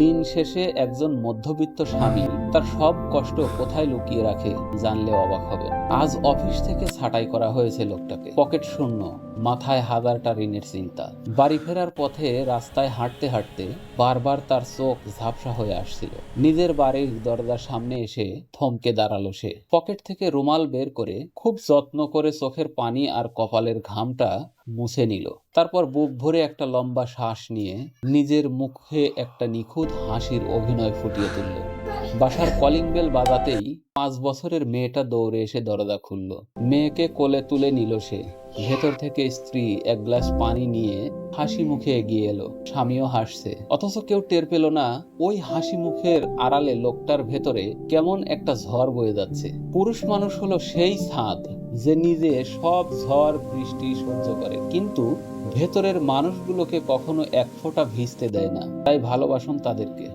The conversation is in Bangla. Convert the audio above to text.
দিন শেষে একজন মধ্যবিত্ত স্বামী তার সব কষ্ট কোথায় লুকিয়ে রাখে জানলে অবাক হবে। আজ অফিস থেকে ছাঁটাই করা হয়েছে লোকটাকে। পকেট শূন্য, মাথায় হাজারটা ঋণের চিন্তা। বাড়ি ফেরার পথে রাস্তায় হাঁটতে হাঁটতে বারবার তার চোখ ঝাপসা হয়ে আসছিল। নিজের বাড়ির দরজার সামনে এসে থমকে দাঁড়ালো সে। পকেট থেকে রুমাল বের করে খুব যত্ন করে চোখের পানি আর কপালের ঘামটা মুছে নিল। তারপর বুক ভরে একটা লম্বা শ্বাস নিয়ে নিজের মুখে একটা নিখুঁত হাসির অভিনয় ফুটিয়ে তুলল। বাসার কলিং বেল বাজাতেই 5 বছরের মেয়েটা দৌড়ে এসে দরজা খুলল। মেয়েকে কোলে তুলে নিল সে। ভেতর থেকে স্ত্রী এক গ্লাস পানি নিয়ে হাসি মুখে এগিয়ে এলো। স্বামীও হাসছে, অথচ কেউ টের পেল না ওই হাসি মুখের আড়ালে লোকটার ভেতরে কেমন একটা ঝড় বয়ে যাচ্ছে। পুরুষ মানুষ হলো সেই ছাদ যে নিজে সব ঝড় বৃষ্টি সহ্য করে, কিন্তু ভেতরের মানুষগুলোকে কখনো এক ফোঁটা ভিজতে দেয় না। তাই ভালোবাসুন তাদেরকে।